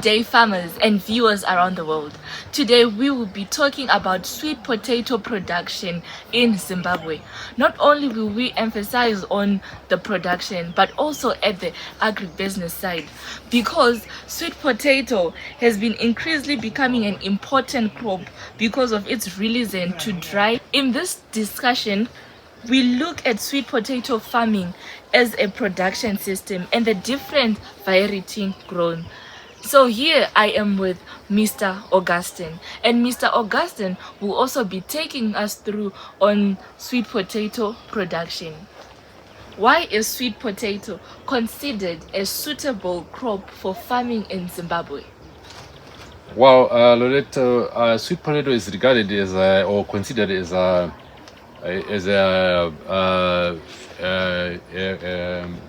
day, farmers and viewers around the world. Today we will be talking about sweet potato production in Zimbabwe. Not only will we emphasize on the production but also at the agribusiness side, because sweet potato has been increasingly becoming an important crop because of its resilience to dry. In this discussion, we look at sweet potato farming as a production system and the different variety grown. So here I am with Mr. Augustine, and Mr. Augustine will also be taking us through on sweet potato production. Why is sweet potato considered a suitable crop for farming in Zimbabwe? Well, Loreto, sweet potato is regarded as or considered as a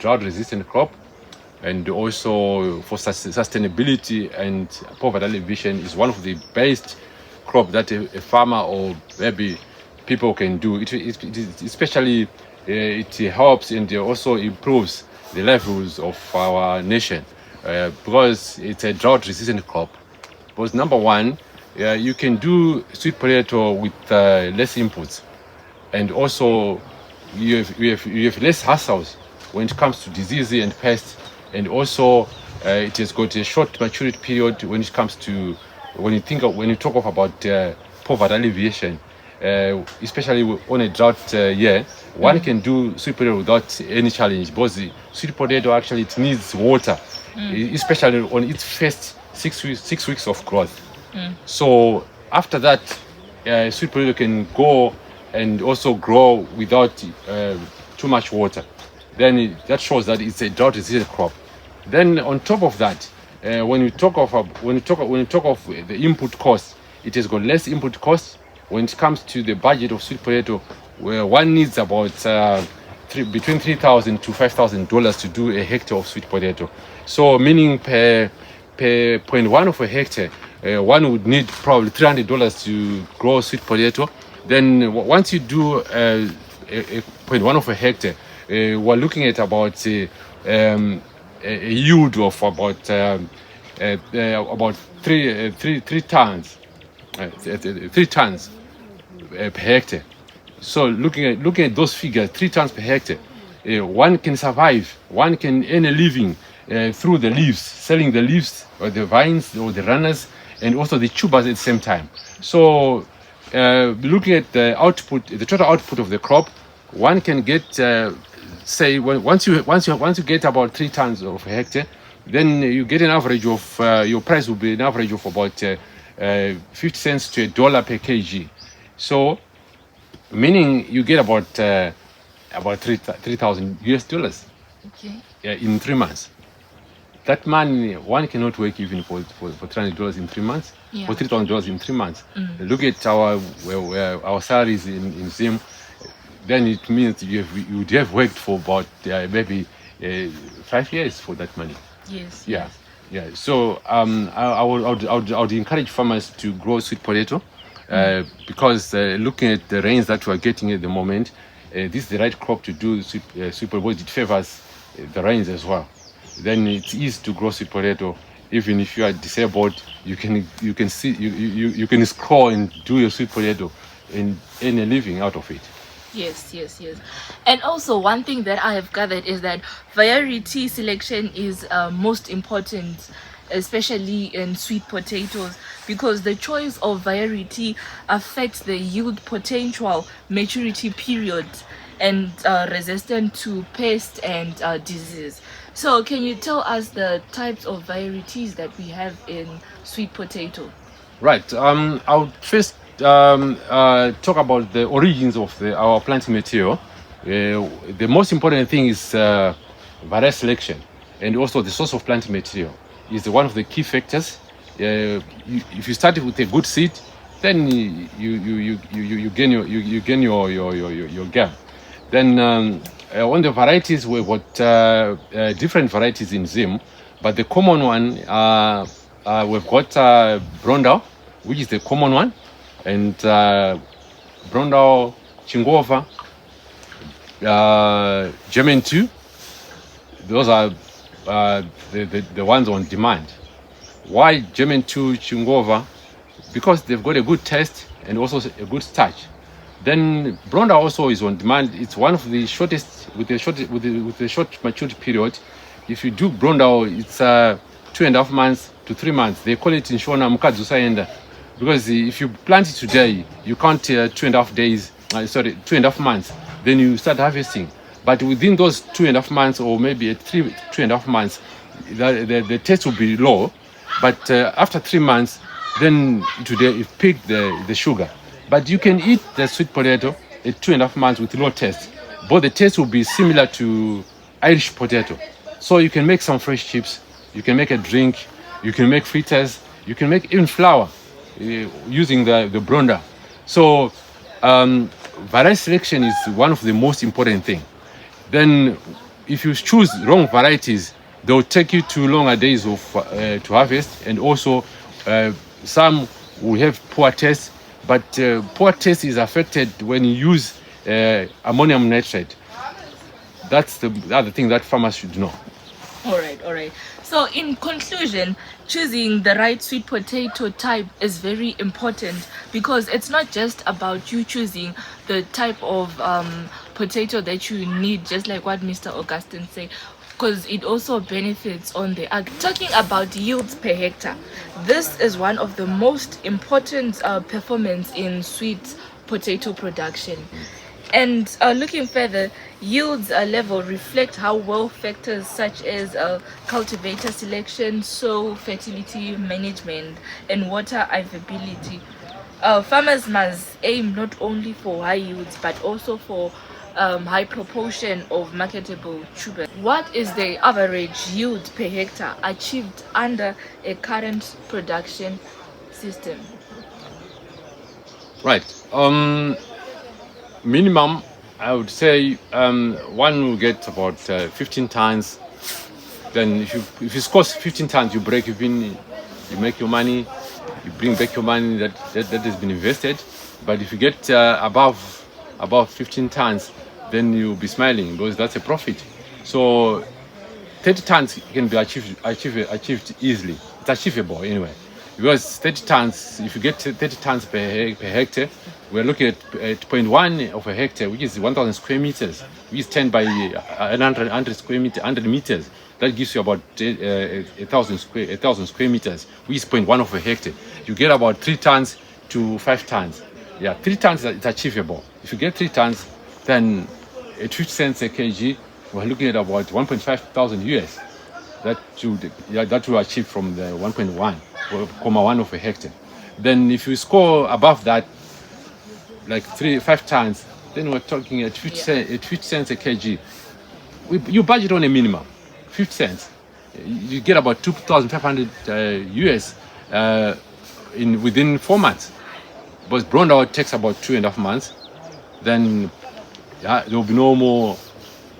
drought-resistant crop, and also for sustainability and poverty alleviation is one of the best crop that a farmer or maybe people can do. It especially it helps and also improves the livelihoods of our nation because it's a drought-resistant crop. Because number one, you can do sweet potato with less inputs, and also you have less hassles when it comes to disease and pests, and also it has got a short maturity period when it comes to when you talk about poverty alleviation, especially on a drought year. One can do sweet potato without any challenge, because the sweet potato actually it needs water, especially on its first 6 weeks of growth. So after that, sweet potato can go and also grow without too much water. Then that shows that it's a drought-resistant crop. Then on top of that, when you talk of the input cost, it has got less input cost. When it comes to the budget of sweet potato, where one needs about between $3,000 to $5,000 to do a hectare of sweet potato. So meaning per 0.1 of a hectare, one would need probably $300 to grow sweet potato. Then once you do a 0.1 of a hectare, we're looking at about a yield of about 3 tons, 3 tons per hectare. So looking at those figures, 3 tons per hectare, one can survive. One can earn a living through the leaves, selling the leaves or the vines or the runners, and also the tubers at the same time. So looking at the output, the total output of the crop, one can get say once you get about 3 tons of a hectare, then you get an average of your price will be an average of about 50 cents to $1 per kg. So meaning you get about $3,000 Okay. in 3 months. That money, one cannot work even for $300 in 3 months, Yeah. for $3,000 in 3 months. Look at our salaries in Zim, then it means you would have worked for about maybe 5 years for that money. Yes. Yeah, yeah. So I would encourage farmers to grow sweet potato because looking at the rains that we are getting at the moment, this is the right crop to do sweet potato. It favors the rains as well. Then it's easy to grow sweet potato. Even if you are disabled, you can scroll and do your sweet potato and earn a living out of it. Yes. And also one thing that I have gathered is that variety selection is most important, especially in sweet potatoes, because the choice of variety affects the yield potential, maturity period, and resistant to pest and disease. So can you tell us the types of varieties that we have in sweet potato? Right. I'll first talk about the origins of our planting material. The most important thing is variety selection, and also the source of planting material is one of the key factors. If you start with a good seed, then you gain your gap. Then on the varieties, we've got different varieties in Zim, but the common one we've got Brondal, which is the common one, and Brondal, Chingova, German 2. Those are the ones on demand. Why German 2 Chungova? Because they've got a good taste and also a good starch. Then Blonda also is on demand. It's one of the shortest with the short maturity period. If you do Blonda, it's 2.5 months to 3 months. They call it in Shona Mukadzusaenda. Because if you plant it today, you count 2.5 days, 2.5 months, then you start harvesting. But within those 2.5 months, or maybe 2.5 months, the taste will be low. But after 3 months, then it peak the sugar. But you can eat the sweet potato at 2.5 months with low taste. But the taste will be similar to Irish potato. So you can make some fresh chips, you can make a drink, you can make fritters, you can make even flour using the blender. So variety selection is one of the most important things. Then if you choose wrong varieties, they'll take you to longer days of to harvest, and also some will have poor taste. But poor taste is affected when you use ammonium nitrate. That's the other thing that farmers should know. All right. So in conclusion, choosing the right sweet potato type is very important, because it's not just about you choosing the type of potato that you need, just like what Mr. Augustine said, because it also benefits on the ag. Talking about yields per hectare, this is one of the most important performance in sweet potato production. And looking further, yields level reflect how well factors such as cultivator selection, soil fertility management, and water availability. Farmers must aim not only for high yields but also for high proportion of marketable tubers. What is the average yield per hectare achieved under a current production system? Right. Minimum, I would say one will get about 15 tons. Then if you score 15 tons, you break even, you make your money, you bring back your money that has been invested. But if you get above 15 tons, then you'll be smiling, because that's a profit. So 30 tons can be achieved easily. It's achievable anyway. Because 30 tons, if you get 30 tons per hectare, we're looking at 0.1 of a hectare, which is 1,000 square meters, which is 10 by 100 square meter, 100 meters. That gives you about 1,000 square meters, which is 0.1 of a hectare. You get about 3 tons to 5 tons. Yeah, 3 tons is achievable. If you get 3 tons, then at 50 cents a kg, we're looking at about 1.5 thousand US. That will achieve from the 1.1 of a hectare. Then if you score above that, like 5 tons, then we're talking at 50 cents a kg. You budget on a minimum, 50 cents. You get about 2,500 US within 4 months. But brown out takes about 2.5 months. Then there will be no more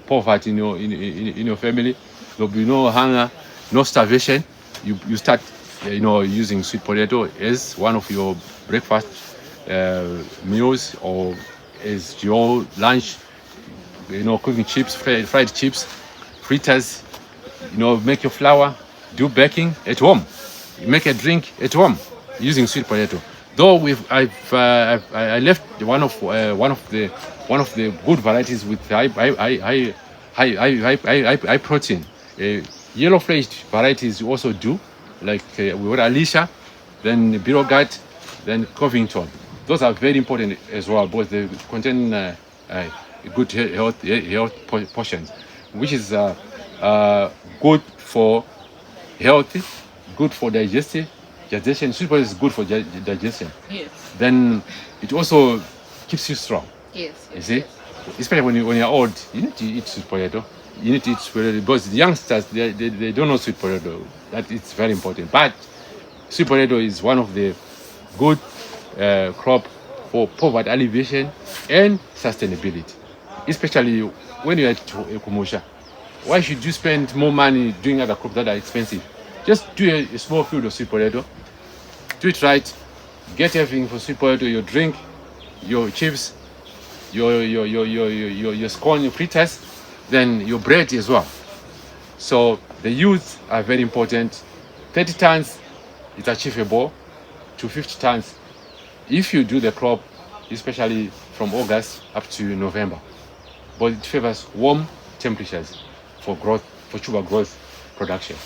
poverty in your family. There will be no hunger, no starvation. You start using sweet potato as one of your breakfast meals, or as your lunch. Cooking chips, fried chips, fritters. Make your flour, do baking at home. You make a drink at home using sweet potato. Though I left one of the good varieties with high protein. Yellow fleshed varieties you also do, like we got Alicia, then Birogate, then Covington. Those are very important as well, because they contain good health portions, which is good for health, good for digestion. Sweet potato is good for digestion. Yes. Then it also keeps you strong. Yes. You see, especially when you're old, you need to eat sweet potato. You need to eat sweet potato, because the youngsters they don't know sweet potato. That it's very important. But sweet potato is one of the good crop for poverty alleviation and sustainability, especially when you're at Kumusha. Why should you spend more money doing other crops that are expensive? Just do a small field of sweet potato. Do it right. Get everything for sweet potato: your drink, your chips, your scone, your fritters, then your bread as well. So the yields are very important. 30 tons it's achievable to 50 tons if you do the crop, especially from August up to November. But it favors warm temperatures for growth, for tuber growth production.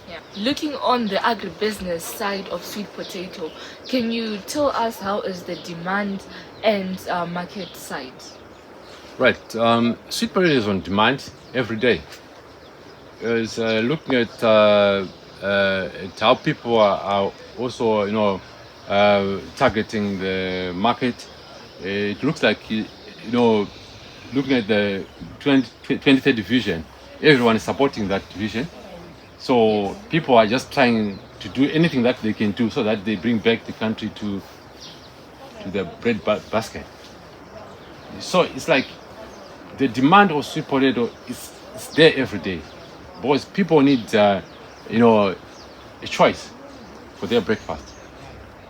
Yeah. Looking on the agribusiness side of sweet potato, can you tell us how is the demand and market side? Right, sweet potato is on demand every day. Is looking at how people are also, targeting the market. It looks like, looking at the 2030 vision, everyone is supporting that vision. So people are just trying to do anything that they can do so that they bring back the country to the basket. So it's like the demand of sweet potato is there every day, because people need a choice for their breakfast.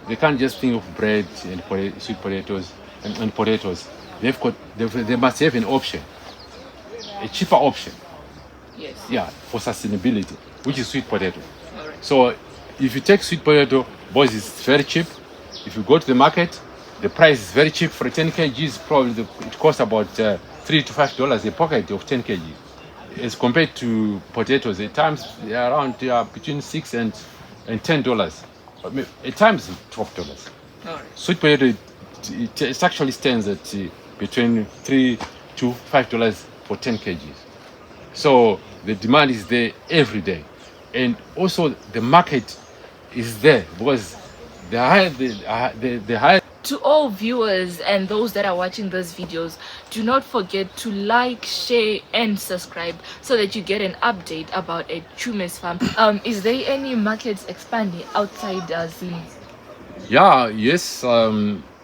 They can't just think of bread and sweet potatoes and potatoes. They must have an option, a cheaper option, Yes. yeah, for sustainability, which is sweet potato. All right. So if you take sweet potato, boys, it's very cheap. If you go to the market, the price is very cheap. For 10 kgs, probably it costs about $3 to $5 a pocket of 10 kg. As compared to potatoes, at times they are around between $6 and $10. At times $12. All right. Sweet potato, it actually stands at between $3 to $5 for 10 kgs. So the demand is there every day, and also the market is there, because the higher. To all viewers and those that are watching these videos, do not forget to like, share and subscribe so that you get an update about a Chumezh farm. Is there any markets expanding outside Zim? Yeah, yes.